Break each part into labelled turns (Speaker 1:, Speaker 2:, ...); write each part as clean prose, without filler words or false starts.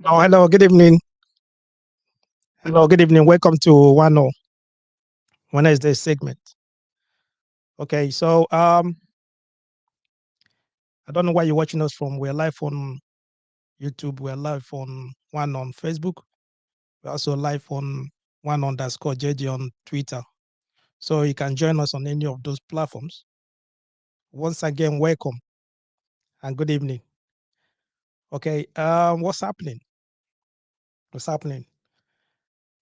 Speaker 1: Oh, hello. Good evening. Hello. Good evening. Welcome to nwAno Wednesday segment. Okay, so I don't know where you're watching us from. We're live on YouTube. We're live on nwAno on Facebook. We're also live on nwAno_JJ on Twitter. So you can join us on any of those platforms. Once again, welcome and good evening. Okay, what's happening? What's happening?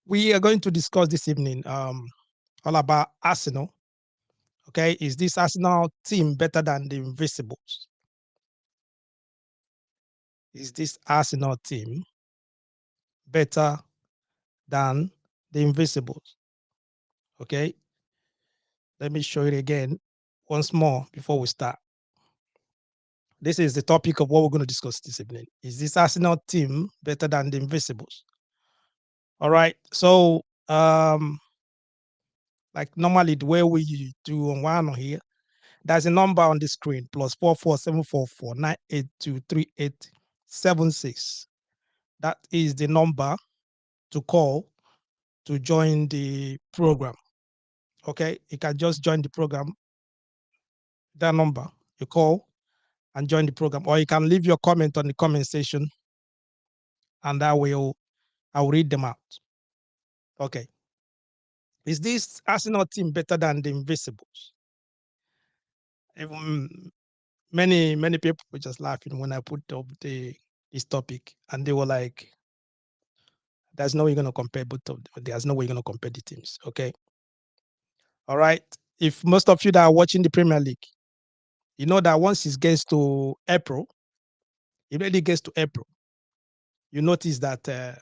Speaker 1: We are going to discuss this evening all about Arsenal. Okay, is this Arsenal team better than the Invisibles? Is this Arsenal team better than the Invisibles? Okay, let me show it again once more before we start. This is the topic of what we're going to discuss this evening. Is this Arsenal team better than the Invisibles? All right, so like normally the way we do on nwAno here, there's a number on the screen, +44 744 9823876. That is the number to call to join the program. Okay, you can just join the program, that number, you call and join the program, or you can leave your comment on the comment section and I'll read them out. Okay. Is this Arsenal team better than the Invisibles? Even many people were just laughing when I put up this topic, and they were like, there's no way you're going to compare both of them. There's no way you're going to compare the teams. Okay. All right. If most of you that are watching the Premier League, you know that once it gets to April, it really gets to April, you notice that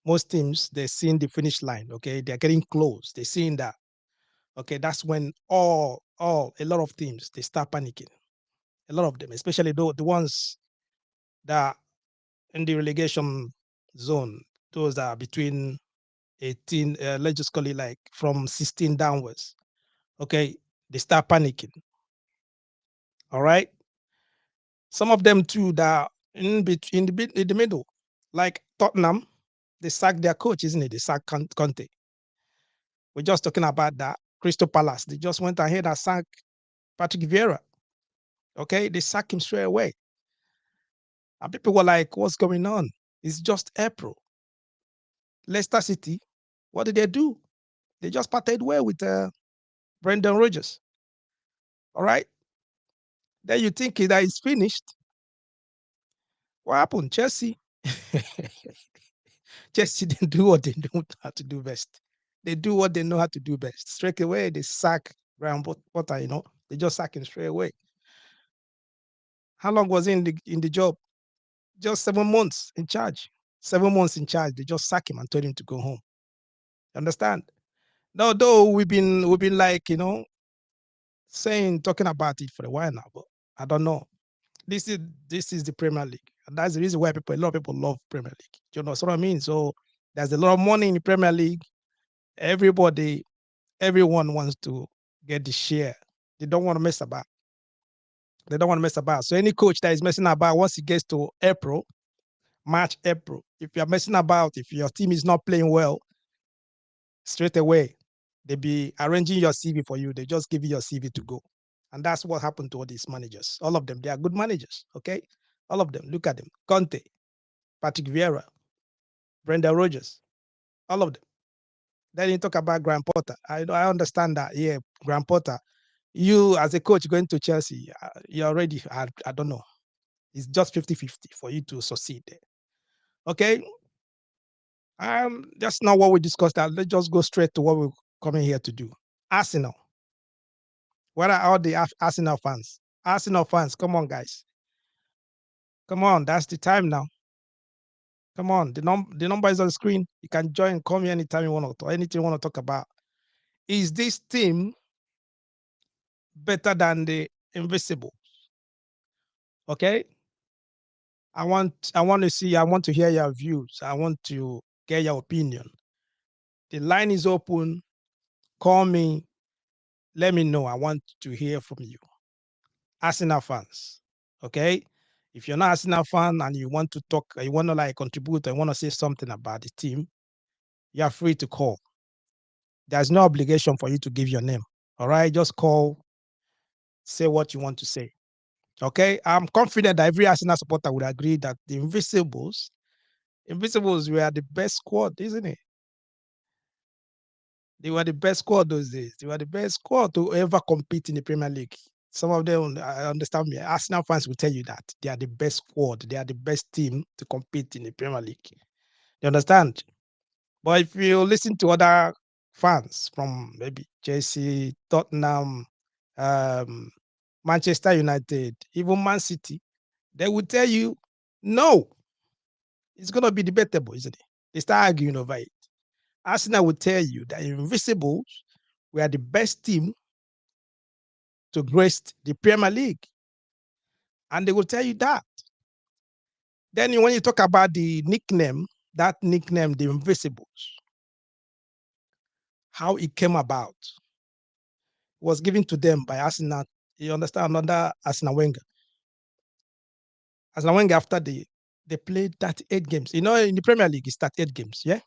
Speaker 1: most teams, they're seeing the finish line. Okay, they're getting close. They're seeing that. Okay, that's when a lot of teams, they start panicking. A lot of them, especially the ones that in the relegation zone, those that are between 18, let's just call it like from 16 downwards. Okay, they start panicking. All right. Some of them too that in between, in the middle, like Tottenham, they sacked their coach, isn't it? They sacked Conte. We're just talking about that. Crystal Palace, they just went ahead and sacked Patrick Vieira. Okay, they sacked him straight away. And people were like, what's going on? It's just April. Leicester City, what did they do? They just parted way with Brendan Rodgers. All right. Then you think that it's finished. What happened? Chelsea. Chelsea didn't do what they know how to do best. They do what they know how to do best. Straight away, they sack Graham Potter, they just sack him straight away. How long was he in the job? Just 7 months in charge. 7 months in charge. They just sack him and told him to go home. You understand? No, though we've been like, talking about it for a while now, but I don't know. This is the Premier League. And that's the reason why a lot of people love Premier League. You know what I mean? So there's a lot of money in the Premier League. Everyone wants to get the share. They don't want to mess about. They don't want to mess about. So any coach that is messing about, once it gets to April, March, April, if you're messing about, if your team is not playing well, straight away, they be arranging your CV for you. They just give you your CV to go. And that's what happened to all these managers. All of them, they are good managers. Okay. All of them. Look at them. Conte, Patrick Vieira, Brendan Rodgers, all of them. Then you talk about Graham Potter. I understand that. Yeah, Graham Potter. You as a coach going to Chelsea, you already, I don't know. It's just 50-50 for you to succeed there. Okay. That's not what we discussed. That let's just go straight to what we're coming here to do. Arsenal. What are all the Arsenal fans? Arsenal fans, come on, guys. Come on, that's the time now. Come on, the number is on the screen. You can join, call me anytime you want to, or anything you want to talk about. Is this team better than the Invisible? Okay. I want to hear your views. I want to get your opinion. The line is open. Call me. Let me know. I want to hear from you. Arsenal fans. Okay. If you're not Arsenal fan and you want to talk, you want to like contribute, and want to say something about the team, you are free to call. There's no obligation for you to give your name. All right, just call, say what you want to say. Okay, I'm confident that every Arsenal supporter would agree that the Invisibles were the best squad, isn't it? They were the best squad those days. They were the best squad to ever compete in the Premier League. Some of them, I understand me. Arsenal fans will tell you that they are the best squad. They are the best team to compete in the Premier League. You understand? But if you listen to other fans from maybe Chelsea, Tottenham, um, Manchester United, even Man City, they will tell you, no, it's going to be debatable, isn't it? They start arguing over it. Arsenal will tell you that Invisibles were the best team to grace the Premier League. And they will tell you that. Then when you talk about the nickname, that nickname, the Invisibles, how it came about, was given to them by Arsenal. You understand? Under Arsenal Wenger. Arsenal Wenger, after they played 38 games. You know, in the Premier League, it's 38 games, yeah?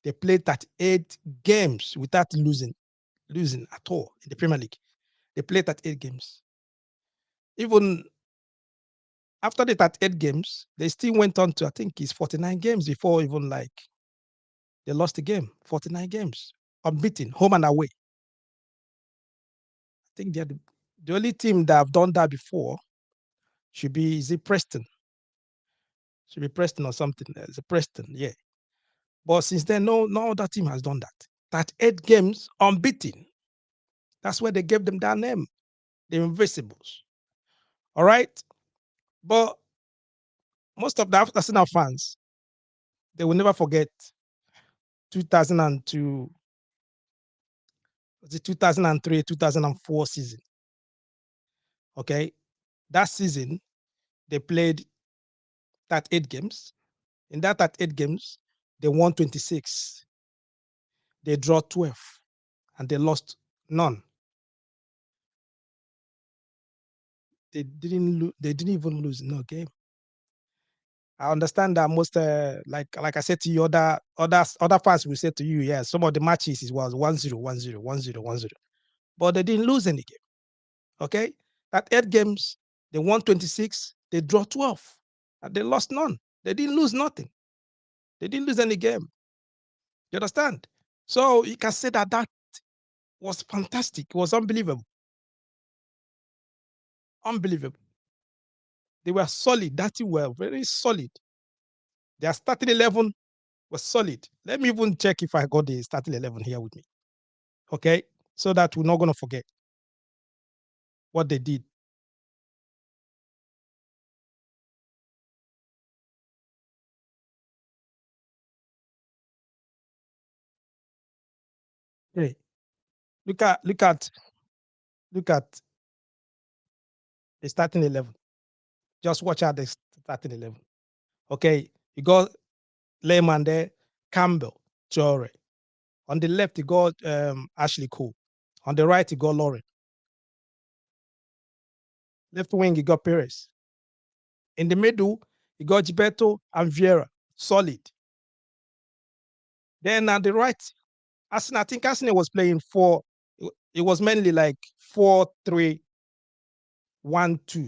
Speaker 1: They played 38 games without losing at all in the Premier League. They played 38 games. Even after the 38 games, they still went on to, I think it's 49 games before even like they lost the game. 49 games, unbeaten, home and away. I think they're the only team that have done that before should be, is it Preston? Should be Preston or something. It's a Preston, yeah. But since then, no other team has done that. 38 games unbeaten. That's where they gave them that name, the Invisibles. All right? But most of the Arsenal fans, they will never forget 2002, the 2003, 2004 season. Okay? That season, they played 38 games. In that 38 games, they won 26. They draw 12, and they lost none. They didn't even lose no game. I understand that most like I said to you, other fans will say to you, yeah, some of the matches it was 1-0, 1-0, 1-0, 1-0. But they didn't lose any game. Okay? At 8 games, they won 26, they draw 12, and they lost none. They didn't lose nothing. They didn't lose any game. You understand? So you can say that that was fantastic. It was unbelievable. Unbelievable. They were solid. That team were very solid. Their starting 11 was solid. Let me even check if I got the starting 11 here with me. Okay? So that we're not going to forget what they did. Hey, look at look at look at the starting 11. Just watch out the starting 11. Okay, you got Lehman there, Campbell, Jore. On the left, you got Ashley Cole. On the right, you got Lauren. Left wing, you got Perez. In the middle, you got Gilberto and Vieira. Solid. Then at the right, Arsenal, I think Arsenal was playing four. It was mainly like 4-3-1-2,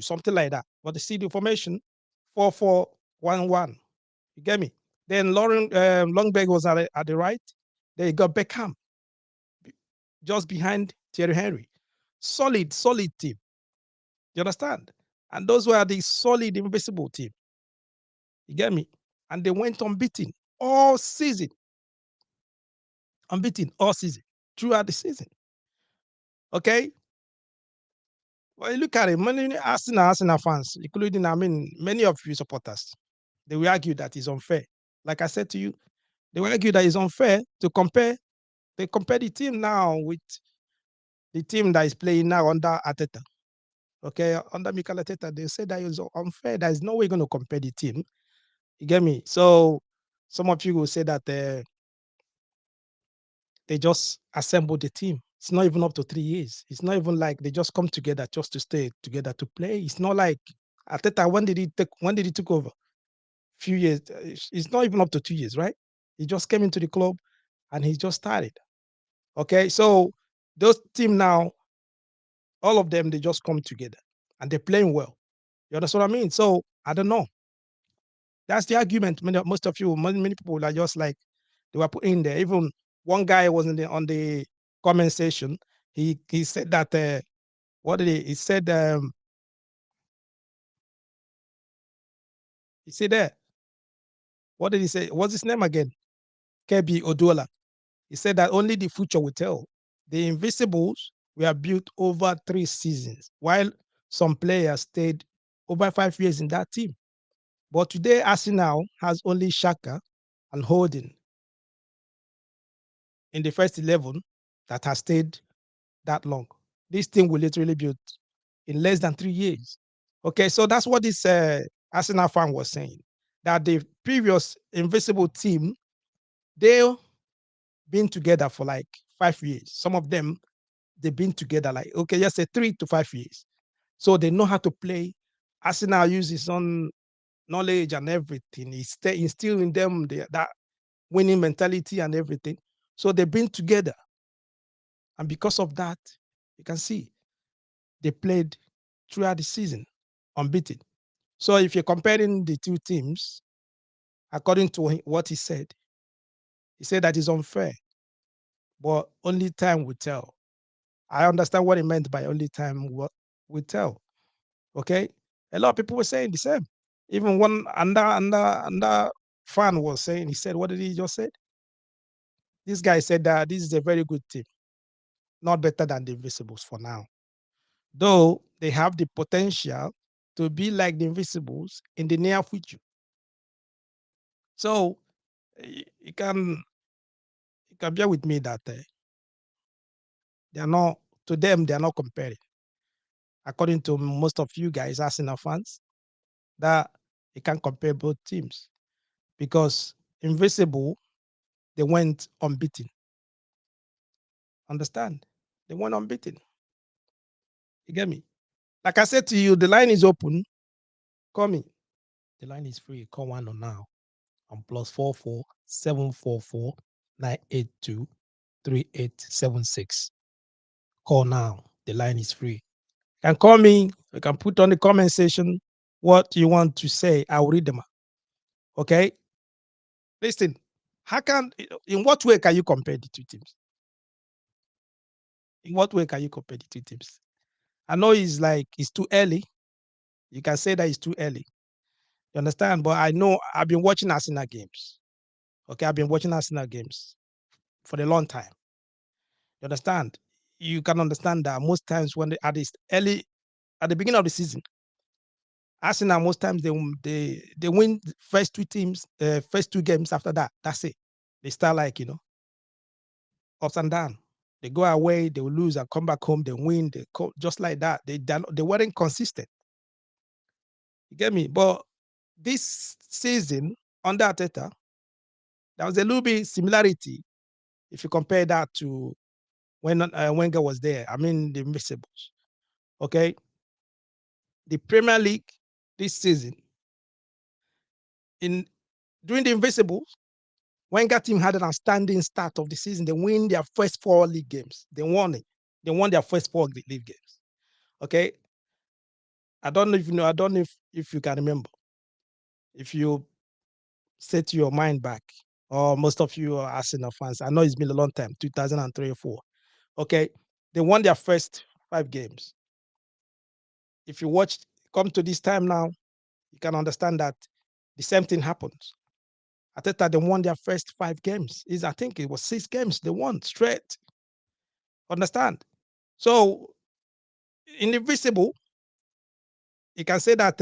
Speaker 1: something like that. But the CD formation, 4-4-1-1. You get me? Then Lauren Longberg was at the right. Then you got Beckham just behind Thierry Henry. Solid, solid team. You understand? And those were the solid, invisible team. You get me? And they went unbeaten all season. Unbeaten all season, throughout the season. Okay? Well, you look at it, many Arsenal fans, including, I mean, many of you supporters, they will argue that it's unfair. Like I said to you, they will argue that it's unfair to compare. They compare the team now with the team that is playing now under Ateta. Okay, under Mikel Arteta, they say that it's unfair. There is no way going to compare the team. You get me? So some of you will say that they just assembled the team. It's not even up to 3 years. It's not even like they just come together just to stay together to play. It's not like Ateta, when did he took over? Few years. It's not even up to 2 years, right? He just came into the club and he just started. Okay, so those team now, all of them, they just come together and they're playing well. You understand what I mean? So I don't know. That's the argument. Most of you, many people are just like they were put in there. Even one guy was on the comment section. He said that what did he said? He said there. What did he say? What's his name again? KB Oduola. He said that only the future will tell. The Invisibles were built over 3 seasons, while some players stayed over 5 years in that team. But today, Arsenal has only Shaka and Holding in the first 11 that has stayed that long. This team will literally build in less than 3 years. Okay, so that's what this Arsenal fan was saying. That the previous Invisible team, they've been together for like 5 years. Some of them, they've been together like, okay, just say 3 to 5 years. So they know how to play. Arsenal uses on knowledge and everything. It's instill in them that winning mentality and everything. So they've been together. And because of that, you can see they played throughout the season unbeaten. So if you're comparing the two teams, according to what he said that is unfair, but only time will tell. I understand what he meant by only time will tell. Okay, a lot of people were saying the same. Even one under fan was saying, he said, what did he just say? This guy said that this is a very good team, not better than the Invisibles for now, though they have the potential to be like the Invisibles in the near future. So you can bear with me that they are not, to them they are not comparing. According to most of you guys, Arsenal fans, that you can't compare both teams because Invisible, they went unbeaten. Understand? They went unbeaten. You get me? Like I said to you, the line is open. Call me. The line is free. Call nwAno now on +44 744 982 3876. Call now. The line is free. You can call me. You can put on the comment section what you want to say. I will read them. Okay? Listen, in what way can you compare the two teams? In what way can you compare the two teams? I know it's too early. You can say that it's too early. You understand? But I know I've been watching Arsenal games. Okay, I've been watching Arsenal games for a long time. You understand? You can understand that most times when at the beginning of the season, Arsenal most times they win the first two games. After that, that's it. They start like ups and down. They go away, they will lose and come back home. They win, just like that. They weren't consistent. You get me? But this season under Arteta, there was a little bit similarity if you compare that to when Wenger was there. I mean the Invincibles. Okay, the Premier League this season in during the Invincibles, Wenger team had an outstanding start of the season. They win their first 4 league games. They won it. They won their first 4 league games. Okay, I don't know if you know. I don't know if you can remember. If you set your mind back, or most of you are Arsenal fans. I know it's been a long time, 2003 or 4. Okay, they won their first 5 games. If you watched, come to this time now, you can understand that the same thing happens. Ateta, they won their first 5 games. I think it was 6 games they won straight. Understand? So, in Invisible, you can say that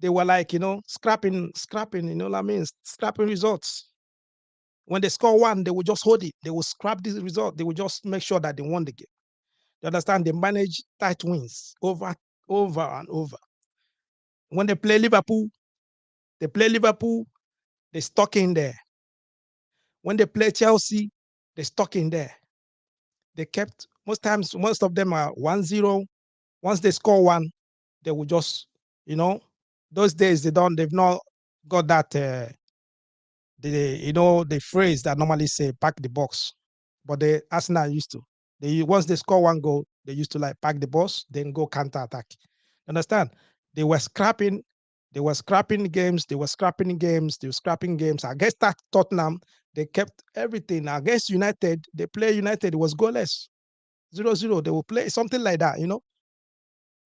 Speaker 1: they were like, scrapping, you know what I mean? Scrapping results. When they score one, they will just hold it. They will scrap this result. They will just make sure that they won the game. You understand? They manage tight wins over and over. When they play Liverpool, they stuck in there. When they play Chelsea, they stuck in there. They kept most times, most of them are 1-0. Once they score one, they will just You know, those days they've not got that the phrase that normally say pack the box, but the Arsenal used to. They once they score one goal, they used to like pack the box, then go counter attack. Understand? They were scrapping, they were scrapping games, they were scrapping games, they were scrapping games. Against that Tottenham, they kept everything. Against United, they play United, it was goalless. 0-0. They will play something like that, you know.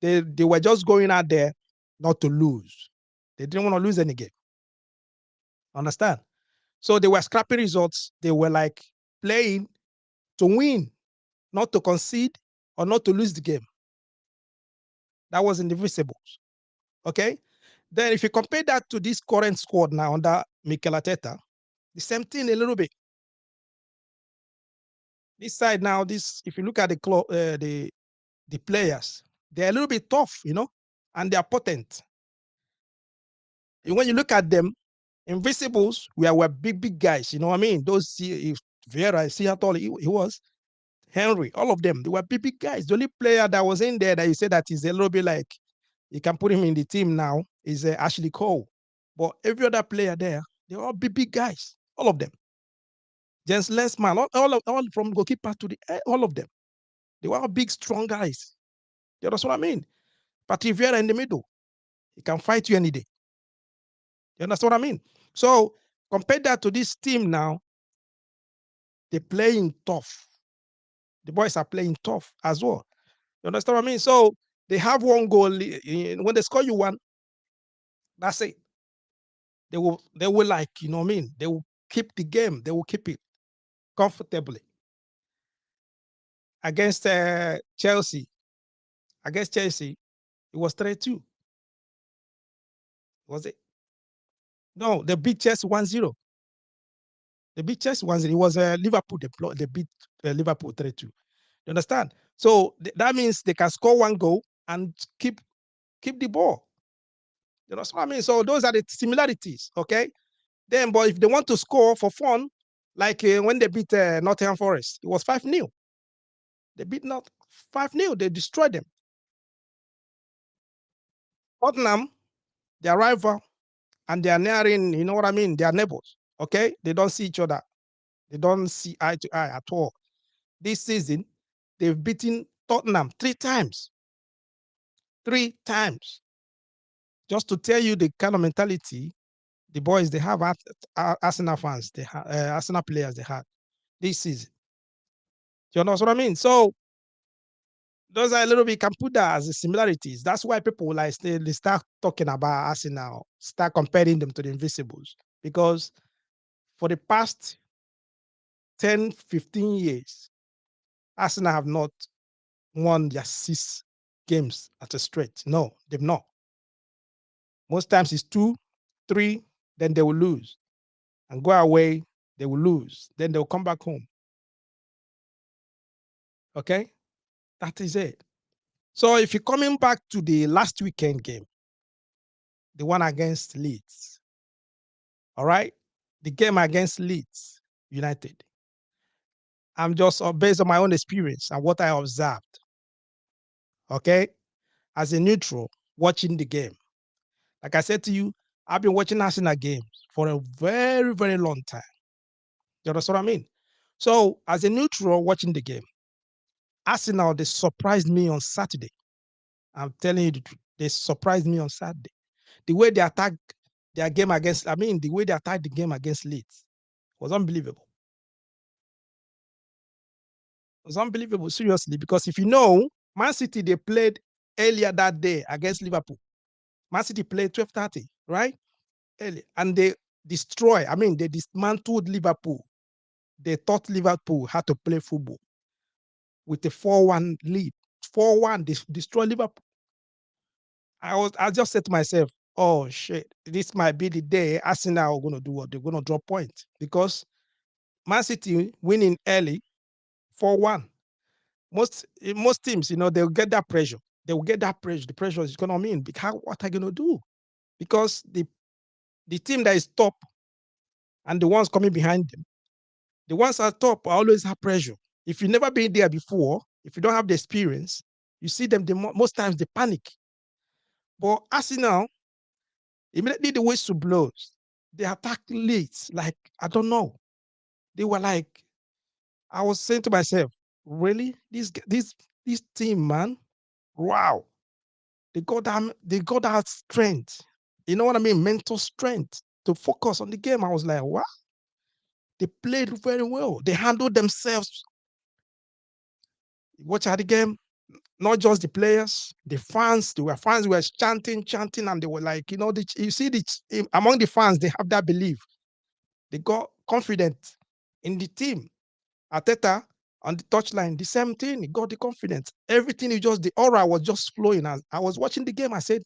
Speaker 1: They were just going out there not to lose. They didn't want to lose any game. Understand? So they were scrapping results. They were like playing to win, not to concede or not to lose the game. That was in the Visibles. Okay. Then if you compare that to this current squad now under Mikel Arteta, the same thing a little bit. This side now, this if you look at the players, they're a little bit tough, you know, and they're potent. And when you look at them, Invisibles, we were big guys. You know what I mean? Those if Vieira, see how tall he was. Henry, all of them, they were big guys. The only player that was in there that you say that is a little bit like you can put him in the team now is Ashley Cole. But every other player there, they're all big guys, all of them. Jens Lensman, all from goalkeeper to the all of them. They were all big, strong guys. That's what I mean. Patrick Vieira in the middle, he can fight you any day. You understand what I mean? So compare that to this team now. They're playing tough. The boys are playing tough as well. You understand what I mean? So they have one goal. When they score you one, that's it. They will like, you know what I mean? They will keep the game. They will keep it comfortably. Against Chelsea, it was 3-2. Was it? No, they beat Chelsea 1-0. They beat Chelsea 1-0. It was Liverpool. They beat Liverpool 3-2. You understand? So that means they can score one goal and keep the ball. You know what I mean? So those are the similarities. Okay. Then, but if they want to score for fun, like when they beat Nottingham Forest, it was 5-0. They beat not 5-0. They destroyed them. Tottenham, their rival, and they are nearing, you know what I mean? They are neighbors. Okay. They don't see each other. They don't see eye to eye at all. This season, they've beaten Tottenham 3 times. 3 times. Just to tell you the kind of mentality the boys they have Arsenal fans, they have Arsenal players they had this season. You know what I mean? So those are a little bit, you can put that as the similarities. That's why people like they start talking about Arsenal, start comparing them to the Invisibles. Because for the past 10, 15 years, Arsenal have not won their 6 games at a straight. No, they've not. Most times it's 2, 3, then they will lose. And go away, they will lose. Then they'll come back home. Okay? That is it. So if you're coming back to the last weekend game, the one against Leeds, all right, the game against Leeds United, I'm just based on my own experience and what I observed, okay, as a neutral watching the game. Like I said to you, I've been watching Arsenal games for a very, very long time. You understand what I mean? So as a neutral watching the game, Arsenal, they surprised me on Saturday. I'm telling you the truth. They surprised me on Saturday. The way they attacked their game against, the way they attacked the game against Leeds was unbelievable. It was unbelievable, seriously, because if you know, Man City, they played earlier that day against Liverpool. Man City played 12:30, right? Early. And they dismantled Liverpool. They thought Liverpool had to play football with a 4-1 lead. 4-1, they destroyed Liverpool. I just said to myself, oh shit, this might be the day Arsenal are going to do what they're going to drop points because Man City winning early 4-1. Most teams, they'll get that pressure. They will get that pressure. The pressure is going to mean what are you going to do? Because the team that is top and the ones coming behind them, the ones at top always have pressure. If you've never been there before, if you don't have the experience, you see them most times they panic. But Arsenal, immediately the whistle blows, they attack late. Like, I don't know. They were like, I was saying to myself, really? This team, man, wow. They got that strength. You know what I mean? Mental strength to focus on the game. I was like, what? They played very well. They handled themselves. Watch out the game. Not just the players, the fans. There were fans who were chanting, and they were like, you see, among the fans, they have that belief. They got confident in the team. Ateta on the touchline, the same thing. He got the confidence. Everything the aura was just flowing. As I was watching the game, I said,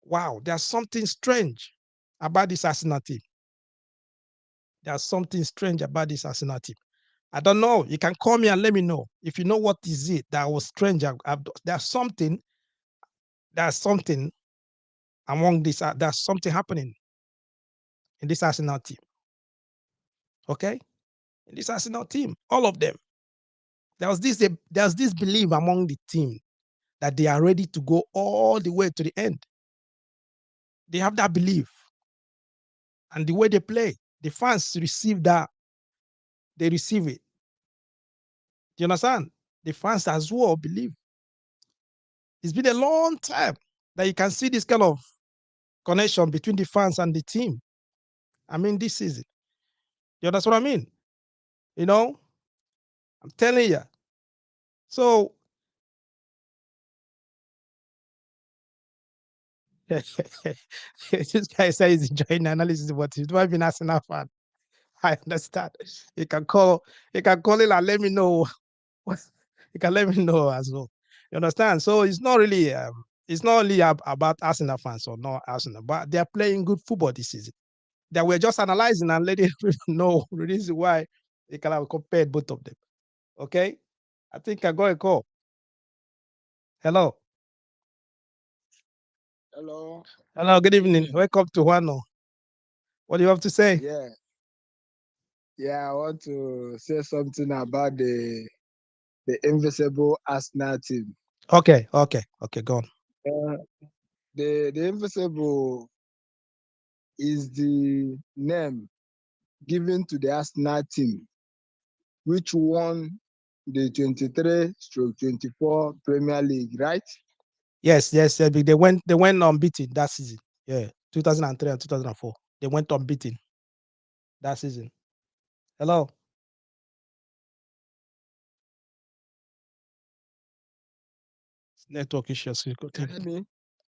Speaker 1: wow, there's something strange about this Arsenal team. There's something strange about this Arsenal team. I don't know. You can call me and let me know if you know what is it that was strange. There's something. There's something among this. There's something happening in this Arsenal team. Okay, in this Arsenal team, all of them. There's this belief among the team that they are ready to go all the way to the end. They have that belief, and the way they play, the fans receive that. They receive it. Do you understand? The fans as well believe. It's been a long time that you can see this kind of connection between the fans and the team. I mean, this is it. You understand what I mean? You know, I'm telling you. So this guy says he's enjoying the analysis, but he's not even Arsenal fan. I understand. You can call. You can call it and let me know. You can let me know as well. You understand? So it's not really. It's not only about Arsenal fans or not Arsenal, but they are playing good football this season. That we're just analyzing and letting people know the reason why they can have compared both of them. Okay? I think I got a call. Hello.
Speaker 2: Hello.
Speaker 1: Hello, good evening.
Speaker 2: Evening.
Speaker 1: Welcome to nwAno. What do you have to say?
Speaker 2: Yeah, yeah. I want to say something about the invisible Arsenal team.
Speaker 1: Okay, go on.
Speaker 2: Uh, the invisible is the name given to the Arsenal team, which won the 23/24 Premier League, right?
Speaker 1: Yes. They went unbeaten that season. Yeah, 2003 and 2004. They went unbeaten that season. Hello. Network issues.
Speaker 2: Can you hear me?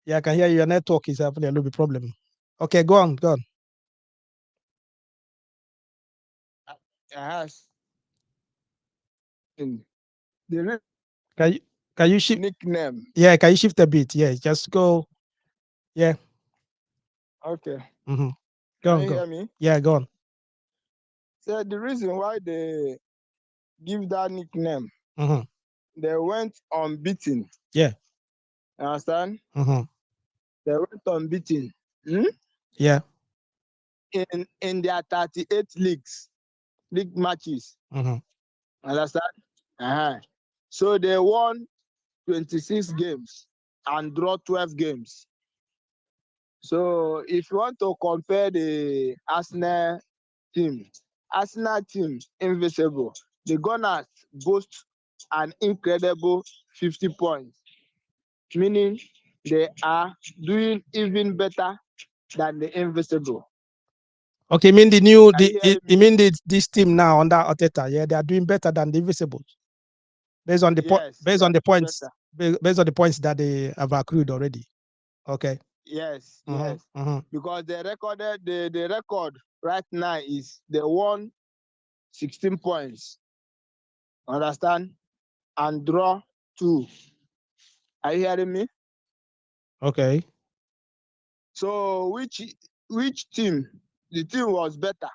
Speaker 1: Yeah, I can hear you. Your network is having a little bit problem. Okay, go on, go on.
Speaker 2: I asked. The
Speaker 1: Can you can you shift?
Speaker 2: nickname.
Speaker 1: Yeah, can you shift a bit? Yeah, just go. Yeah.
Speaker 2: Okay.
Speaker 1: Mm-hmm. Go
Speaker 2: Can
Speaker 1: on,
Speaker 2: you
Speaker 1: go.
Speaker 2: hear me?
Speaker 1: Yeah, go on.
Speaker 2: So the reason why they give that nickname,
Speaker 1: Mm-hmm.
Speaker 2: they went unbeaten.
Speaker 1: Yeah.
Speaker 2: Understand?
Speaker 1: Mm-hmm.
Speaker 2: They went unbeaten. Hmm?
Speaker 1: Yeah.
Speaker 2: In their 38 league matches.
Speaker 1: Mm-hmm.
Speaker 2: Understand? Uh-huh. So they won 26 games and draw 12 games. So if you want to compare the Arsenal team invisible, the Gunners boast an incredible 50 points, meaning they are doing even better than the invisible.
Speaker 1: Okay, you mean the new
Speaker 2: Are
Speaker 1: the
Speaker 2: you
Speaker 1: you
Speaker 2: hearing
Speaker 1: you
Speaker 2: me?
Speaker 1: mean this team now under Arteta? Yeah, they are doing better than the Invisibles based on the
Speaker 2: Yes,
Speaker 1: based
Speaker 2: they
Speaker 1: on
Speaker 2: are
Speaker 1: the
Speaker 2: doing
Speaker 1: points
Speaker 2: better.
Speaker 1: based on the points that they have accrued already. Okay.
Speaker 2: Yes,
Speaker 1: Mm-hmm.
Speaker 2: yes.
Speaker 1: Mm-hmm.
Speaker 2: Because the record right now is they won 16 points. Understand? And draw two. Are you hearing me?
Speaker 1: Okay.
Speaker 2: So which team? The team was better.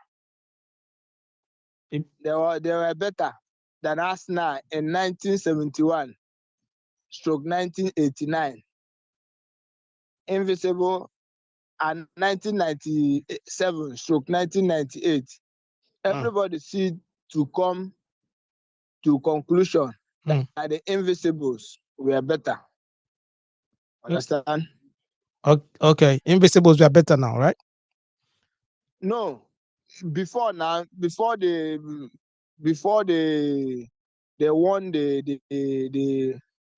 Speaker 1: It-
Speaker 2: They were better than Arsenal in 1971 stroke 1989. Invisible and 1997 stroke 1998.
Speaker 1: mm,
Speaker 2: Everybody see to come to conclusion
Speaker 1: mm.
Speaker 2: that the invisibles were better.
Speaker 1: Mm.
Speaker 2: Understand?
Speaker 1: Okay, Invisibles were better now, right?
Speaker 2: No, before now, before they won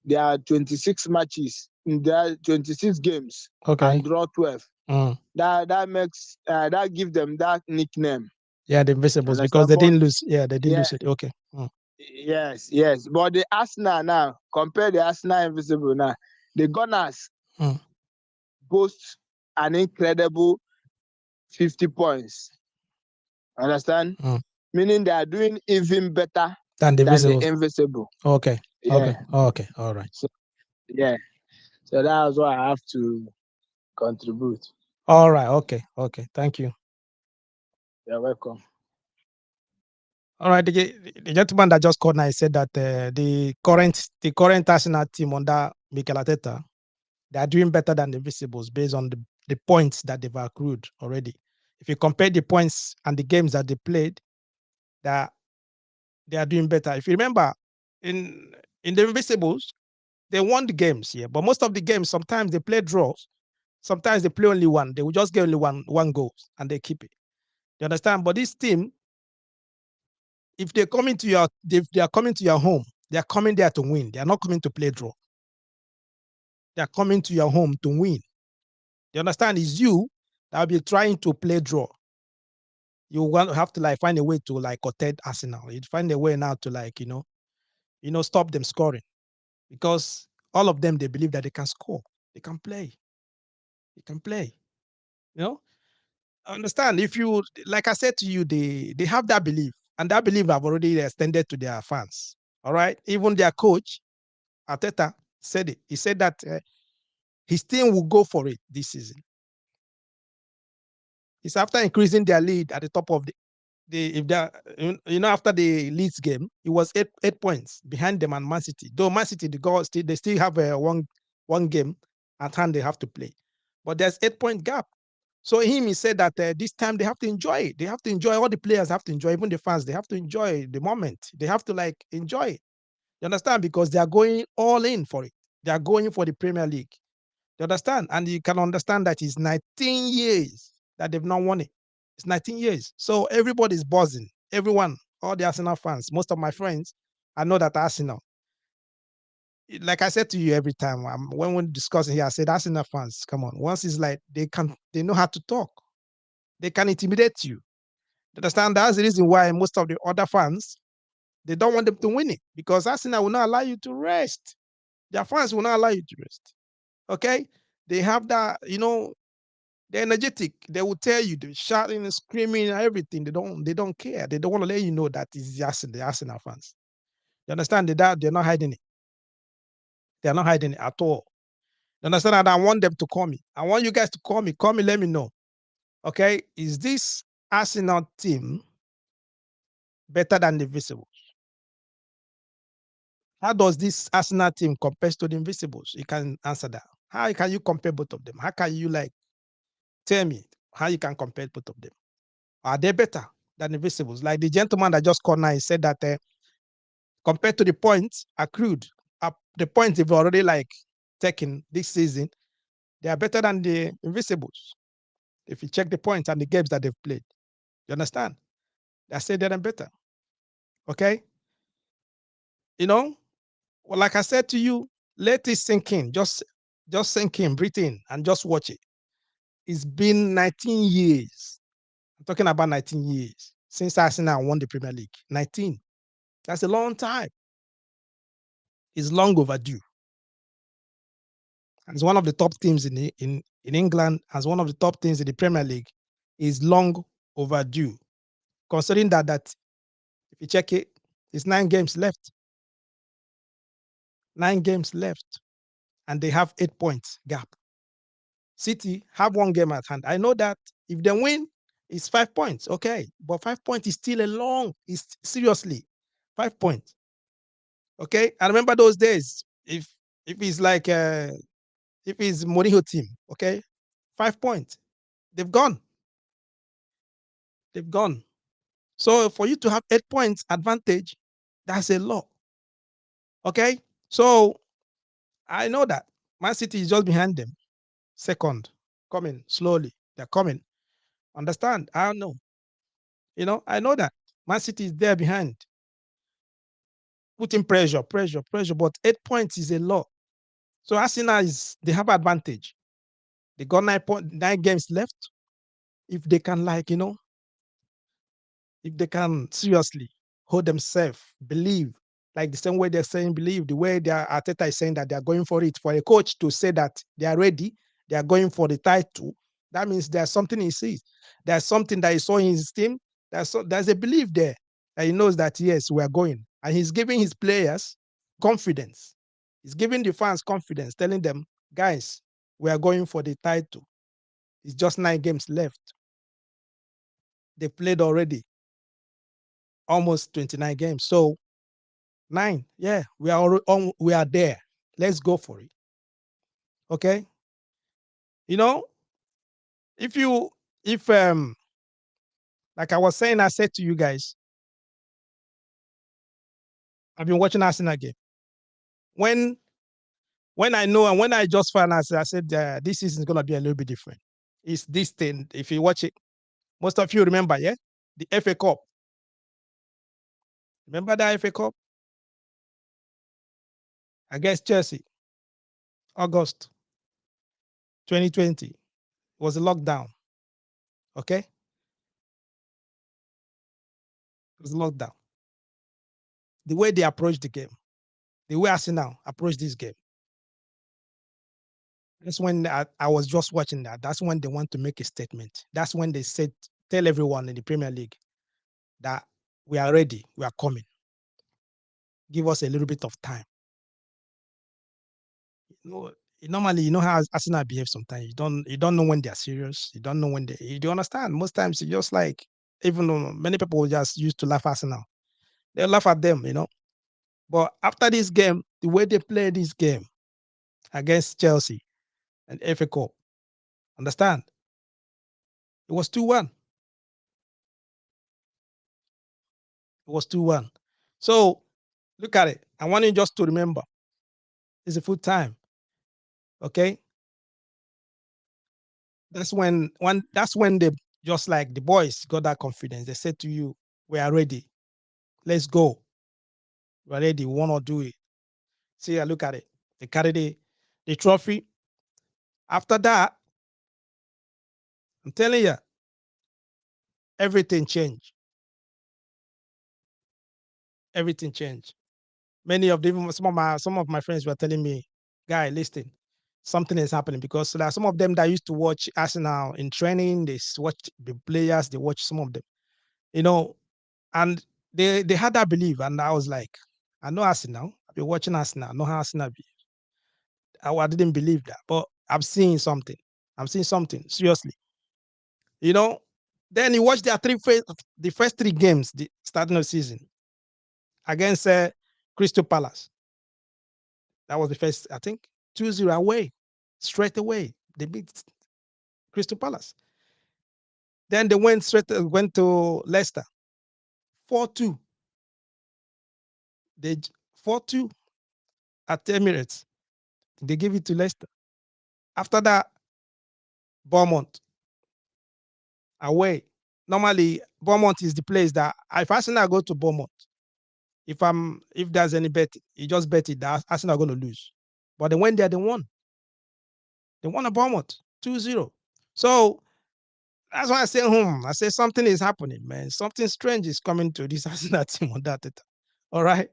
Speaker 2: their 26 matches in their 26 games
Speaker 1: Okay.
Speaker 2: and draw 12.
Speaker 1: Mm.
Speaker 2: That makes that give them that nickname.
Speaker 1: Yeah, the Invisibles because
Speaker 2: Understand?
Speaker 1: they
Speaker 2: But
Speaker 1: didn't lose. Yeah, they didn't
Speaker 2: yeah,
Speaker 1: lose it. Okay. Mm.
Speaker 2: yes. But the Arsenal now, compare the Arsenal Invisible now. The Gunners
Speaker 1: Mm.
Speaker 2: boast an incredible 50 points. Understand?
Speaker 1: Mm.
Speaker 2: Meaning they are doing even better
Speaker 1: Than the
Speaker 2: than the
Speaker 1: Invisibles.
Speaker 2: Invisible.
Speaker 1: Okay.
Speaker 2: Yeah.
Speaker 1: Okay. Okay. All right.
Speaker 2: So yeah. So that's what I have to contribute.
Speaker 1: All right. Okay. Okay. Thank you.
Speaker 2: You're welcome.
Speaker 1: All right. The gentleman that just called now he said that the current Arsenal team under Mikel Arteta, they are doing better than the Invisibles based on the points that they've accrued already. If you compare the points and the games that they played, that they are doing better. If you remember, in in the Invisibles, they won the games, yeah, but most of the games sometimes they play draws, sometimes they play only one. They will just get only one goal and they keep it. You understand? But this team, if they come into your, if they are coming to your home, they are coming there to win. They are not coming to play draw. They are coming to your home to win. You understand? It's you that will be trying to play draw. You want to have to like find a way to like curtail Arsenal. You find a way now to like stop them scoring because all of them they believe that they can score, they can play, they can play. You know, understand? If you like I said to you, they have that belief, and that belief have already extended to their fans. All right, even their coach Arteta said it. He said that his team will go for it this season. It's after increasing their lead at the top of the if they after the Leeds game, it was eight points behind them and Man City. Though Man City they still have a one game at hand they have to play, but there's 8 point gap. So he said that this time they have to enjoy it. They have to enjoy. All the players have to enjoy. Even the fans, they have to enjoy the moment. They have to like enjoy it. You understand? Because they are going all in for it. They are going for the Premier League. You understand? And you can understand that it's 19 years that they've not won it. It's 19 years. So everybody's buzzing. Everyone, all the Arsenal fans, most of my friends, I know that Arsenal. Like I said to you every time when we're discussing here, I said Arsenal fans, come on. Once it's like they know how to talk. They can intimidate you. You understand? That's the reason why most of the other fans they don't want them to win it because Arsenal will not allow you to rest. Their fans will not allow you to rest. Okay? They have that, they're energetic. They will tell you, they're shouting and screaming and everything. They don't care. They don't want to let you know that it's the Arsenal fans. You understand? They're not hiding it. They're not hiding it at all. You understand? And I want them to call me. I want you guys to call me. Call me, let me know. Okay? Is this Arsenal team better than the Visible? How does this Arsenal team compare to the Invisibles? You can answer that. How can you compare both of them? How can you like tell me how you can compare both of them? Are they better than the Invisibles? Like the gentleman that just called now, he said that compared to the points accrued, the points they've already like taken this season, they are better than the Invisibles. If you check the points and the games that they've played, you understand? I say they're better. Okay, you know, well, like I said to you, let it sink in. Just sink in, breathe in, and just watch it. It's been 19 years. I'm talking about 19 years since Arsenal won the Premier League. 19. That's a long time. It's long overdue. As one of the top teams in England, as one of the top teams in the Premier League, is long overdue. Considering that if you check it, it's 9 games left. 9 games left, and they have 8 points gap. City have one game at hand. I know that if they win, it's 5 points. Okay. But 5 points is still a long, it's seriously 5 points. Okay. I remember those days. If it's like if it's Mourinho team, okay, 5 points. They've gone. They've gone. So for you to have 8 points advantage, that's a lot. Okay. So I know that Man City is just behind them. second, coming slowly. They're coming. Understand? I don't know. I know that Man City is there behind, putting pressure, pressure, pressure. But 8 points is a lot. So Arsenal they have advantage. They got 9 games left. If they can, if they can seriously hold themselves, believe, like the same way they're saying believe, the way Arteta is saying that they are going for it, for a coach to say that they are ready, they are going for the title, that means there's something he sees. There's something that he saw in his team. There's a belief there that he knows that, yes, we are going. And he's giving his players confidence. He's giving the fans confidence, telling them, guys, we are going for the title. It's just 9 games left. They played already almost 29 games. So 9, yeah, we are there. Let's go for it. Okay. You know, if you if like I was saying, I said to you guys, I've been watching Arsenal game. When when I know and when I just found out, I said this season is gonna be a little bit different. It's this thing. If you watch it, most of you remember, yeah, the FA Cup. Remember that FA Cup against Chelsea, August 2020. It was a lockdown. Okay, it was a lockdown. The way they approached the game, the way Arsenal approached this game. That's when I was just watching that. That's when they want to make a statement. That's when they said, tell everyone in the Premier League that we are ready, we are coming. Give us a little bit of time. You know, normally, you know how Arsenal behave sometimes. You don't know when they're serious. You don't know when you do understand. Most times you just like, even though many people just used to laugh at Arsenal. They laugh at them. But after this game, the way they played this game against Chelsea and FA Cup, understand? It was 2-1. It was 2-1. So look at it. I want you just to remember it's a full time. Okay. That's when they just like the boys got that confidence. They said to you, we are ready. Let's go. We're ready. We want to do it. See, I look at it. They carry the trophy. After that, I'm telling you, everything changed. Everything changed. Many of them, some of my friends were telling me, guy, listen, something is happening because there are some of them that used to watch Arsenal in training. They watch the players. They watch some of them, you know, and they had that belief. And I was like, I know Arsenal. I've been watching Arsenal. I know how Arsenal be. I didn't believe that, but I'm seeing something. I'm seeing something seriously. You know. Then you watch their the first 3 games, the starting of the season against Crystal Palace. That was the first, I think, 2-0 away, straight away. They beat Crystal Palace. Then they went to Leicester, 4-2. They 4-2 at Emirates. They gave it to Leicester. After that, Bournemouth away. Normally, Bournemouth is the place that if Arsenal go to Bournemouth, if there's any bet, you just bet it that Arsenal are going to lose. But they went there, they won. They won at Bournemouth 2-0. So that's why I say, I say something is happening, man. Something strange is coming to this Arsenal team on that data. All right.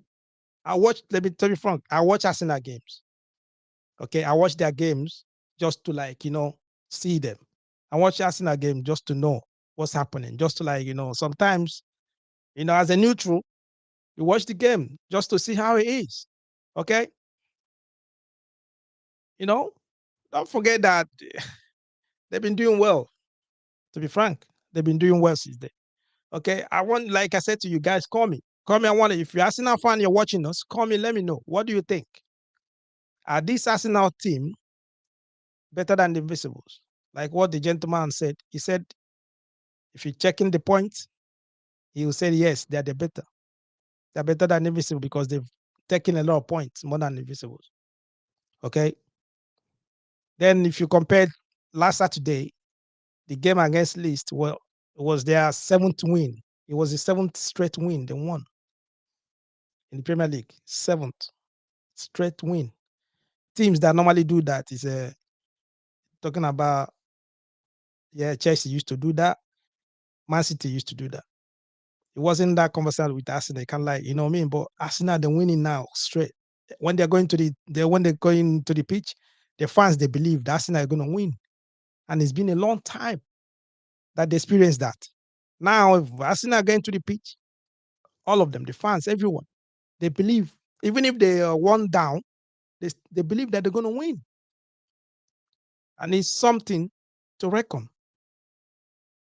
Speaker 1: Let me tell you frank, I watch Arsenal games. Okay. I watch their games just to see them. I watch Arsenal game just to know what's happening. Just to sometimes, as a neutral, you watch the game just to see how it is. Okay. You know, don't forget that they've been doing well, to be frank. They've been doing well since then. Okay. Like I said to you guys, call me. Call me. If you're Arsenal fan, you're watching us, call me. Let me know. What do you think? Are this Arsenal team better than the Invisibles? Like what the gentleman said. He said, if you're checking the points, he will say, yes, they're the better. They're better than Invisible because they've taken a lot of points more than Invisibles. Okay. Then if you compare last Saturday, the game against Leeds, well, it was their seventh win. It was the seventh straight win they won in the Premier League. Seventh straight win. Teams that normally do that is talking about, yeah, Chelsea used to do that. Man City used to do that. It wasn't that conversation with Arsenal. They can like, you know what I mean? But Arsenal, they're winning now straight. When they're going to when they're going to the pitch, the fans they believe that Arsenal are going to win. And it's been a long time that they experienced that. Now, if Arsenal are going to the pitch, all of them, the fans, everyone, they believe, even if they are one down, they believe that they're going to win. And it's something to reckon.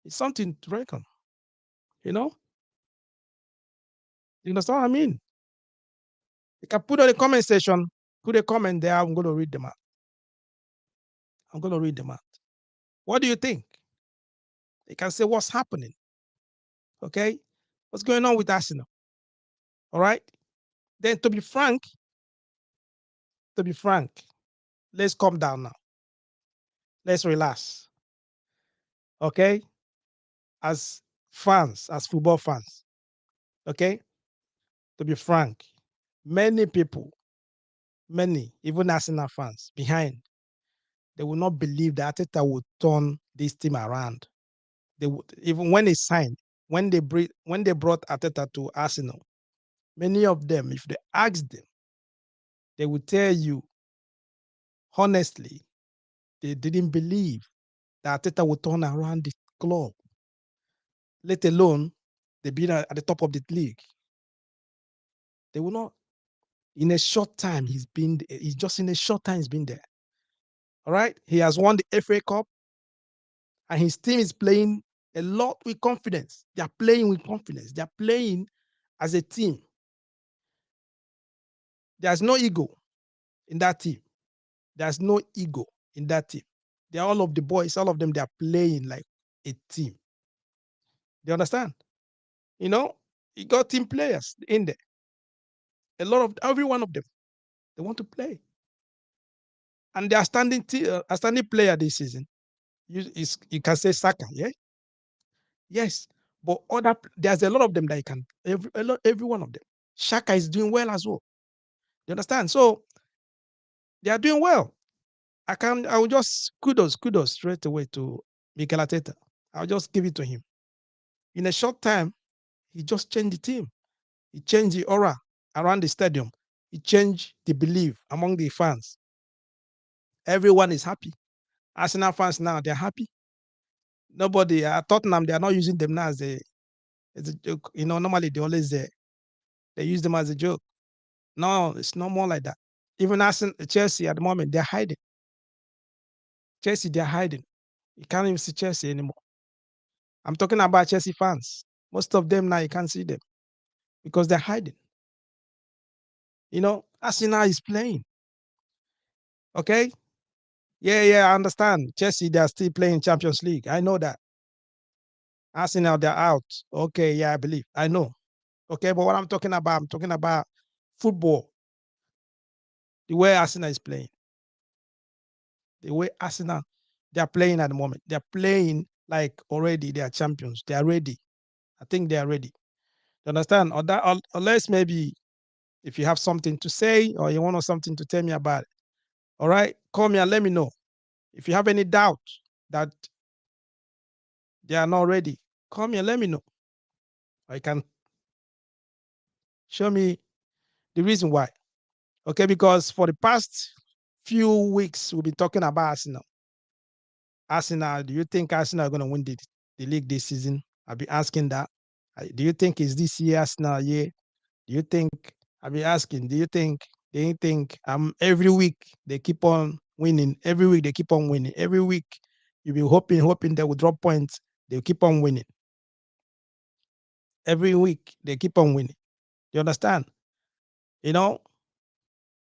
Speaker 1: It's something to reckon. You know? You understand what I mean? You can put on the comment section, put a comment there. I'm going to read them out. I'm going to read them out. What do you think? You can say what's happening. Okay? What's going on with Arsenal? All right? Then to be frank, let's calm down now. Let's relax. Okay? As fans, as football fans. Okay? To be frank, many people, many, even Arsenal fans behind, they will not believe that Ateta will turn this team around. They would, even when they signed, when they brought Ateta to Arsenal, many of them, if they ask them, they will tell you honestly, they didn't believe that Ateta would turn around the club, let alone they be at the top of the league. They will not. In a short time, he's just in a short time, he's been there. All right. He has won the FA Cup, and his team is playing a lot with confidence. They are playing with confidence. They are playing as a team. There's no ego in that team. There's no ego in that team. They're all of the boys, all of them, they are playing like a team. Do you understand? You know, you got team players in there. A lot of every one of them, they want to play. And they are a standing player this season. You can say Saka, yeah? Yes. But there's a lot of them that you can, every one of them. Shaka is doing well as well. You understand? So they are doing well. I will just kudos straight away to Mikel Arteta. I'll just give it to him. In a short time, he just changed the team. He changed the aura around the stadium. He changed the belief among the fans. Everyone is happy. Arsenal fans now, they're happy. Nobody, Tottenham, they are not using them now as a joke. You know, normally they use them as a joke. No, it's no more like that. Even Arsenal, Chelsea at the moment, they're hiding. Chelsea, they're hiding. You can't even see Chelsea anymore. I'm talking about Chelsea fans. Most of them now, you can't see them because they're hiding. You know, Arsenal is playing. Okay? Yeah, I understand. Chelsea, they're still playing Champions League. I know that. Arsenal, they're out. Okay, yeah, I believe. I know. Okay, but what I'm talking about football, the way Arsenal is playing, the way Arsenal, they're playing at the moment. They're playing like already they are champions. They are ready. I think they are ready. You understand? Unless maybe if you have something to say or you want something to tell me about it. All right, call me and let me know. If you have any doubt that they are not ready, call me and let me know. I can show me the reason why. Okay, because for the past few weeks we've been talking about Arsenal. Arsenal, do you think Arsenal are going to win the league this season? I'll be asking that. Do you think is this year Arsenal year? Do you think I'll be asking? Do you think they think every week they keep on winning? Every week they keep on winning. Every week you'll be hoping they will drop points. They'll keep on winning. Every week they keep on winning. You understand? You know.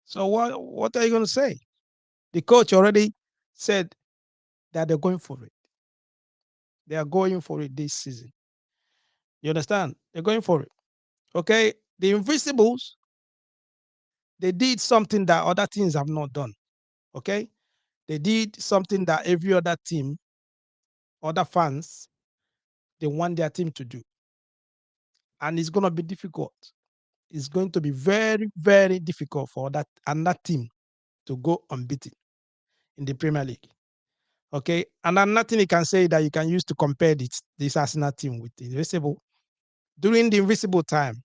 Speaker 1: So what are you going to say? The coach already said that they're going for it. They are going for it this season. You understand? They're going for it. Okay. The Invisibles, they did something that other teams have not done. Okay. They did something that every other team, other fans, they want their team to do. And it's going to be difficult. It's going to be very, very difficult for that team to go unbeaten in the Premier League. Okay. And then nothing you can say that you can use to compare this Arsenal team with the Invisible. During the Invisible time,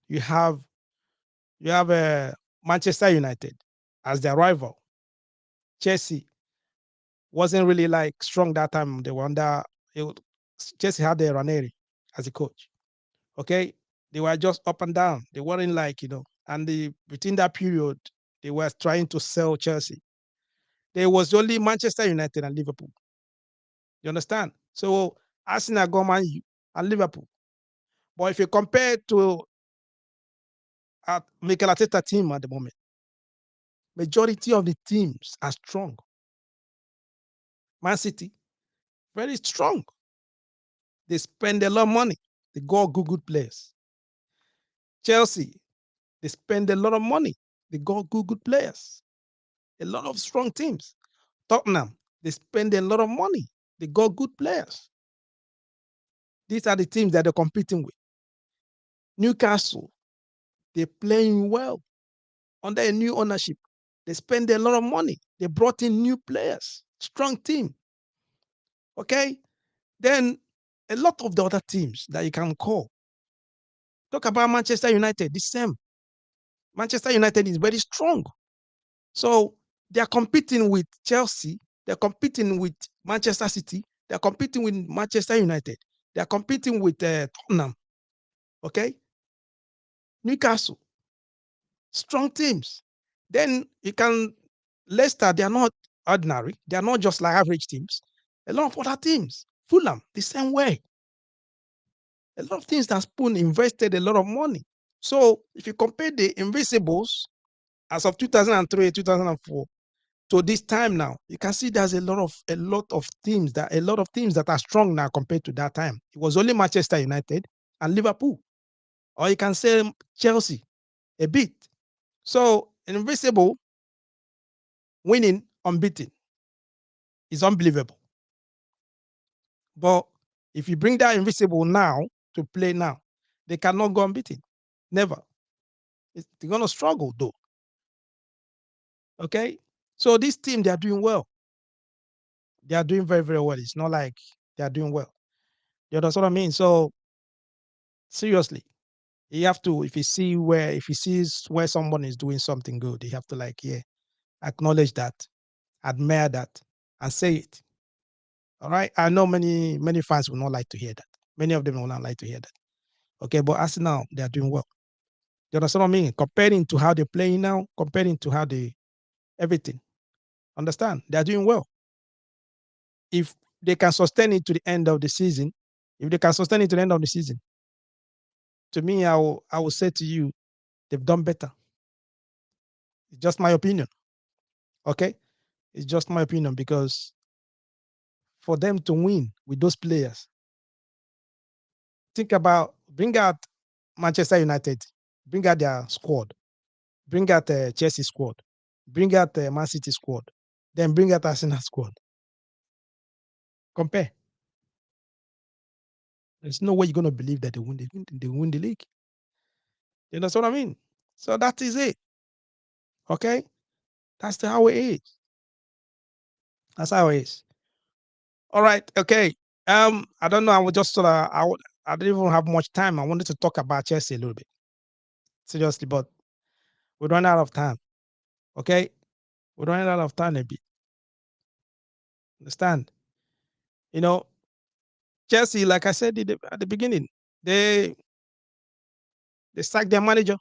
Speaker 1: you have Manchester United as their rival. Chelsea wasn't really like strong that time. They were under Chelsea had the Ranieri as a coach. Okay, they were just up and down. They weren't like and within that period they were trying to sell Chelsea. There was only Manchester United and Liverpool. You understand? So Arsenal, Man U, and Liverpool. But if you compare to Mikel Arteta team at the moment, majority of the teams are strong. Man City, very strong. They spend a lot of money. They got good players. Chelsea, they spend a lot of money. They got good players. A lot of strong teams. Tottenham, they spend a lot of money. They got good players. These are the teams that they're competing with. Newcastle, they're playing well under a new ownership. They spend a lot of money. They brought in new players. Strong team. Okay? Then a lot of the other teams that you can call. Talk about Manchester United, the same. Manchester United is very strong. So they are competing with Chelsea. They're competing with Manchester City. They're competing with Manchester United. They're competing with Tottenham. Okay? Newcastle. Strong teams. Then you can, Leicester, they are not ordinary. They are not just like average teams. A lot of other teams. Fulham, the same way. A lot of things that Spoon invested a lot of money. So if you compare the Invisibles as of 2003, 2004 to this time now, you can see there's a lot of teams that are strong now compared to that time. It was only Manchester United and Liverpool, or you can say Chelsea a bit. So Invisible winning unbeaten is unbelievable. But if you bring that Invisible now to play now, they cannot go unbeaten. Never. They're going to struggle though. Okay. So this team, they are doing well. They are doing very, very well. It's not like they are doing well. You understand what I mean? So seriously, you have to, if he sees where someone is doing something good, you have to acknowledge that, admire that, and say it. All right. I know many fans will not like to hear that. Many of them will not like to hear that. Okay, but Arsenal, they are doing well. You understand what I mean? Comparing to how they're playing now, comparing to how they everything. Understand? They are doing well. If they can sustain it to the end of the season, to me, I will say to you, they've done better. It's just my opinion. Okay? It's just my opinion because for them to win with those players, bring out Manchester United, bring out their squad, bring out the Chelsea squad, bring out the Man City squad, then bring out Arsenal squad. Compare. There's no way you're going to believe that they win the league. You know what I mean? So that is it. Okay? That's how it is. That's how it is. All right. Okay. I don't know. I would just I didn't even have much time. I wanted to talk about Chelsea a little bit. Seriously, but we're running out of time. Okay? We're running out of time a bit. Understand? You know, Chelsea, like I said at the beginning, they sacked their manager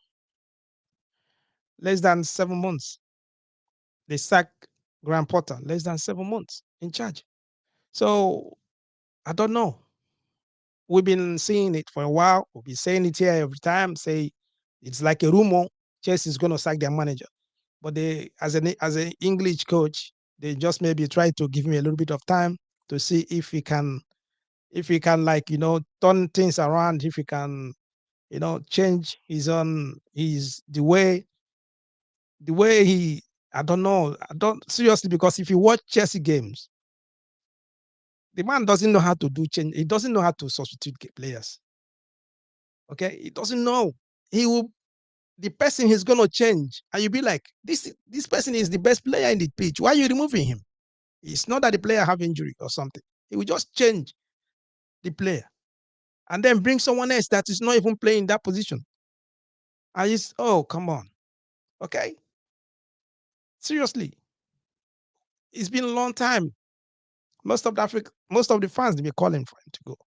Speaker 1: less than 7 months. They sacked Graham Potter less than 7 months in charge. So I don't know. We've been seeing it for a while. We've been saying it here every time. Say it's like a rumor. Chelsea is going to sack their manager, but they, as an English coach, they just maybe try to give me a little bit of time to see if he can turn things around. If he can change his the way he I don't know. I don't seriously, because if you watch Chelsea games, the man doesn't know how to do change. He doesn't know how to substitute players. Okay, he doesn't know. He will the person he's gonna change, and you'll be like, this person is the best player in the pitch. Why are you removing him? It's not that the player have injury or something. He will just change the player and then bring someone else that is not even playing that position. And it's oh come on, okay, seriously, it's been a long time. Most of the fans they be calling for him to go.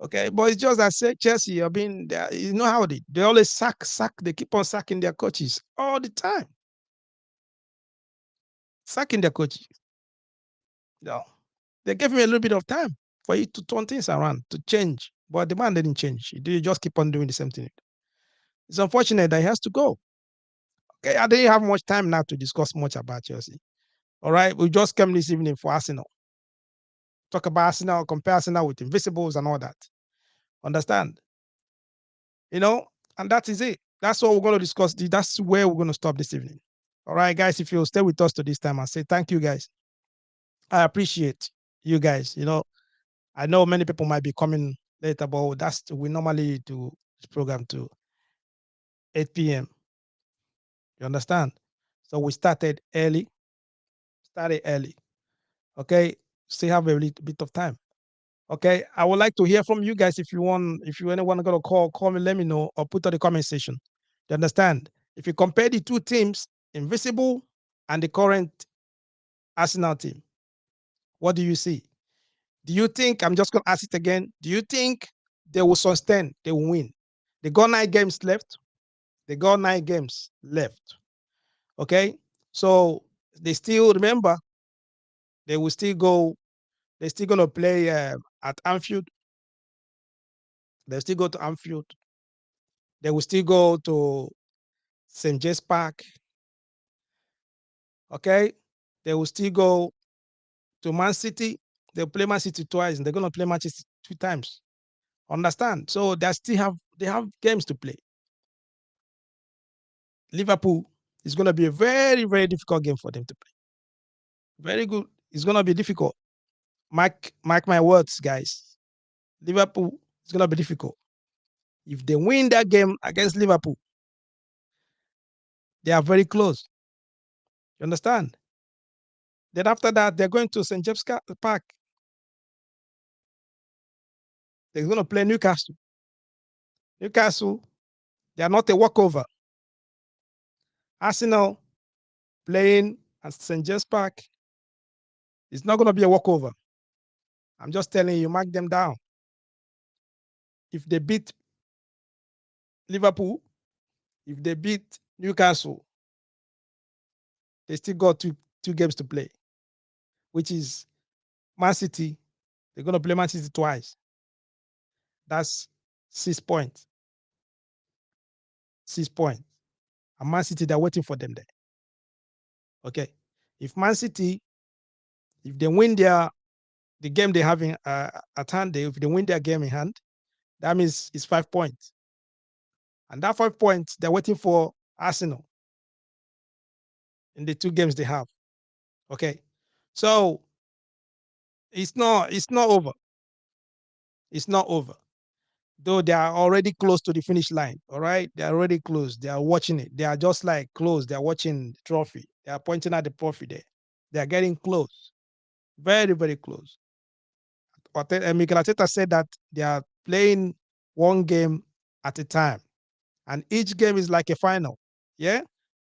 Speaker 1: Okay, but it's just that Chelsea are being there. You know how they always sack. They keep on sacking their coaches all the time, sacking their coaches. No, they gave him a little bit of time for you to turn things around, to change. But the man didn't change. He just keep on doing the same thing. It's unfortunate that he has to go. Okay, I didn't have much time now to discuss much about Chelsea. All right, we just came this evening for Arsenal. Talk about Arsenal, compare Arsenal with Invisibles and all that. Understand? You know, and that is it. That's what we're going to discuss. That's where we're going to stop this evening. All right, guys, if you'll stay with us to this time, I say thank you, guys. I appreciate you guys. I know many people might be coming later, but we normally do this program to 8 p.m. You understand? So we started early. Okay, still have a little bit of time. Okay, I would like to hear from you guys. If you anyone gonna call me, let me know, or put on the comment section. You understand? If you compare the two teams, Invisible and the current Arsenal team, what do you see? Do you think, I'm just gonna ask it again, do you think they will sustain, they will win? They got 9 games left. They got 9 games left. Okay, so they still remember they will still go. They're still gonna play at Anfield. They still go to Anfield. They will still go to St. James Park. Okay. They will still go to Man City. They'll play Man City twice, and they're gonna play Manchester 2 times. Understand? So they have games to play. Liverpool is gonna be a very, very difficult game for them to play. Very good. It's gonna be difficult. Mark my words, guys. Liverpool is gonna be difficult. If they win that game against Liverpool, they are very close. You understand? Then after that, they're going to St. James Park. They're going to play Newcastle. Newcastle, they are not a walkover. Arsenal playing at St. James Park is not going to be a walkover. I'm just telling you, mark them down. If they beat Liverpool, if they beat Newcastle, they still got two games to play, which is Man City. They're going to play Man City twice. That's 6 points. 6 points. And Man City, they're waiting for them there. Okay. If Man City, if they win the game they have at hand, if they win their game in hand, that means it's 5 points. And that 5 points, they're waiting for Arsenal in the 2 games they have. Okay. So it's not over. It's not over. Though they are already close to the finish line. All right. They're already close. They are watching it. They are just like close. They're watching the trophy. They are pointing at the trophy there. They are getting close. Very, very close. Mikel Arteta said that they are playing one game at a time, and each game is like a final. Yeah,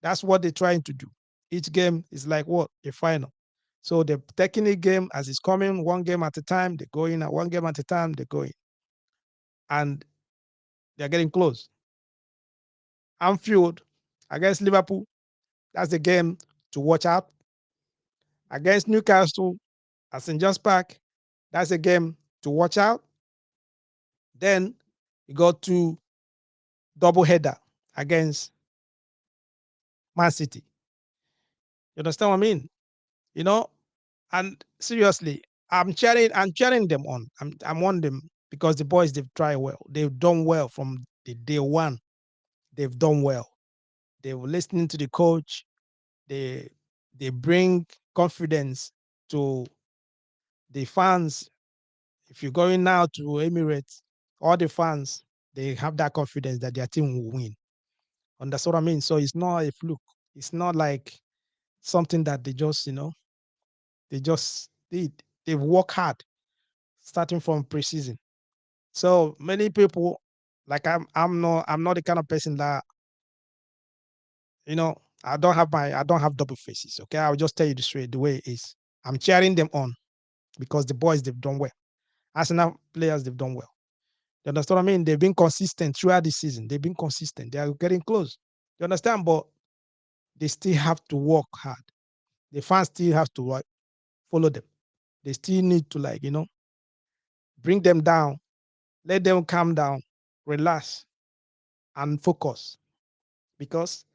Speaker 1: that's what they're trying to do. Each game is like what a final. So they're taking a game as it's coming, one game at a time. They're going at one game at a time. They're going, and they're getting close. Anfield against Liverpool, that's the game to watch out. Against Newcastle at St. John's Park, that's a game to watch out. Then you go to double header against Man City. You understand what I mean? You know, and seriously, I'm cheering them on. I'm on them because the boys they've tried well. They've done well from the day one. They've done well. They were listening to the coach. They they bring confidence to the fans. If you're going now to Emirates, all the fans, they have that confidence that their team will win. And that's what I mean. So it's not a fluke. It's not like something that they just, they just did. They've worked hard starting from preseason. So many people, like I'm not the kind of person that, you know, I don't have double faces. Okay. I'll just tell you the straight the way it is. I'm cheering them on because the boys they've done well. Arsenal players they've done well. You understand what I mean? They've been consistent throughout the season. They've been consistent. They are getting close. You understand? But they still have to work hard. The fans still have to like follow them. They still need to like, bring them down, let them calm down, relax, and focus. Because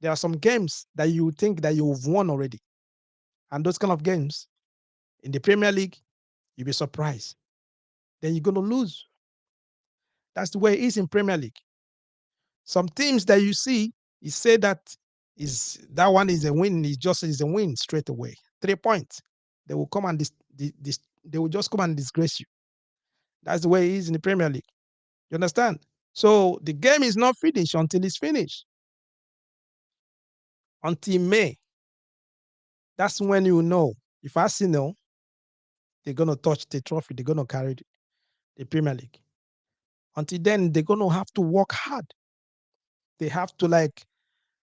Speaker 1: there are some games that you think that you've won already. And those kind of games in the Premier League, you'll be surprised. Then you're gonna lose. That's the way it is in Premier League. Some teams that you see, you say that one is a win, is just is a win straight away. 3 points. They will come and they will just come and disgrace you. That's the way it is in the Premier League. You understand? So the game is not finished until it's finished. Until May. That's when you know. If Arsenal, they're gonna touch the trophy, they're gonna carry the Premier League. Until then, they're gonna have to work hard. They have to like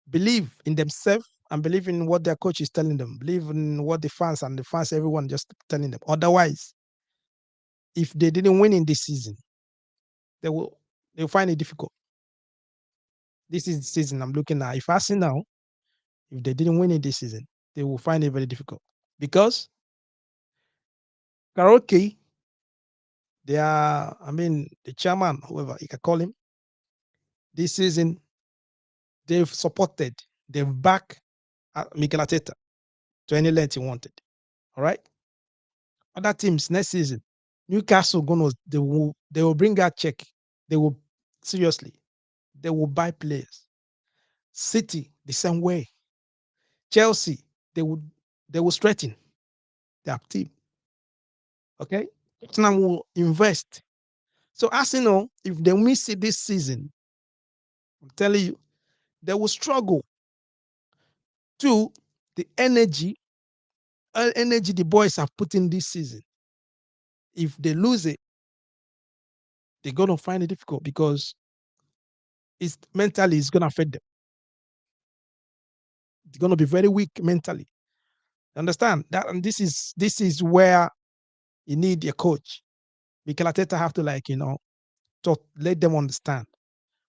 Speaker 1: believe in themselves and believe in what their coach is telling them, believe in what the fans, everyone just telling them. Otherwise, if they didn't win in this season, they will they'll find it difficult. This is the season I'm looking at. If Arsenal, if they didn't win in this season, they will find it very difficult. Because karaoke, they are, I mean, the chairman, whoever you can call him, this season, they've supported, they've backed Mikel Arteta to any length he wanted. All right. Other teams next season, Newcastle gonna they will bring out check. They will seriously, they will buy players. City the same way. Chelsea they would they will strengthen their team. Okay, Tottenham will invest. So Arsenal, if they miss it this season, I'm telling you, they will struggle to the energy the boys have put in this season. If they lose it, they're gonna find it difficult because it's mentally it's gonna affect them. They're gonna be very weak mentally. Understand that, and this is where you need a coach. Mikel Arteta have to like to let them understand,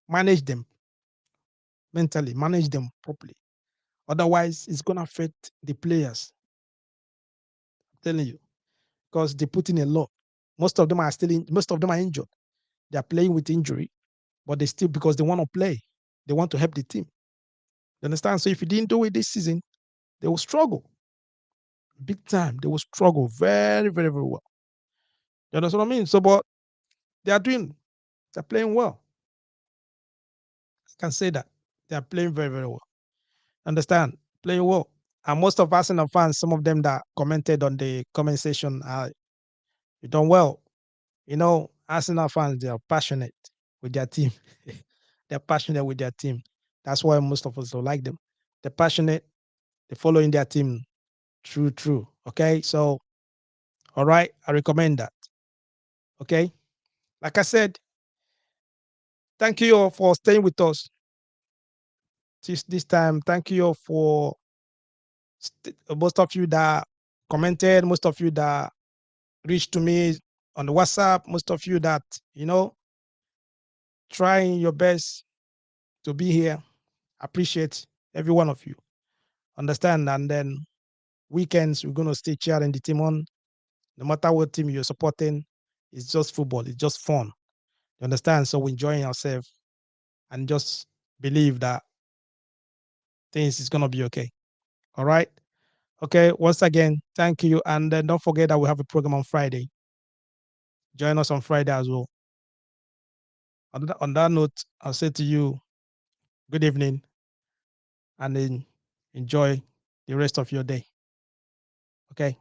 Speaker 1: manage them mentally, manage them properly. Otherwise, it's gonna affect the players. I'm telling you, because they put in a lot. Most of them are injured. They are playing with injury, but they still because they want to play. They want to help the team. You understand? So if you didn't do it this season, they will struggle big time. They will struggle very, very, very well. You understand what I mean? So, but they are doing, they're playing well. I can say that they are playing very, very well. Understand? Playing well. And most of Arsenal fans, some of them that commented on the comment section, you done well. Arsenal fans, they are passionate with their team. They're passionate with their team. That's why most of us don't like them. They're passionate. They're following their team. True, true. Okay. So, all right. I recommend that. Okay. Like I said, thank you all for staying with us this time. Thank you all for most of you that commented, most of you that reached to me on the WhatsApp, most of you that, trying your best to be here. Appreciate every one of you. Understand? And then weekends, we're going to stay cheering the team on. No matter what team you're supporting, it's just football. It's just fun. You understand? So we're enjoying ourselves and just believe that things is going to be okay. All right. Okay. Once again, thank you. And then don't forget that we have a program on Friday. Join us on Friday as well. On that note, I'll say to you, good evening and then enjoy the rest of your day. Okay.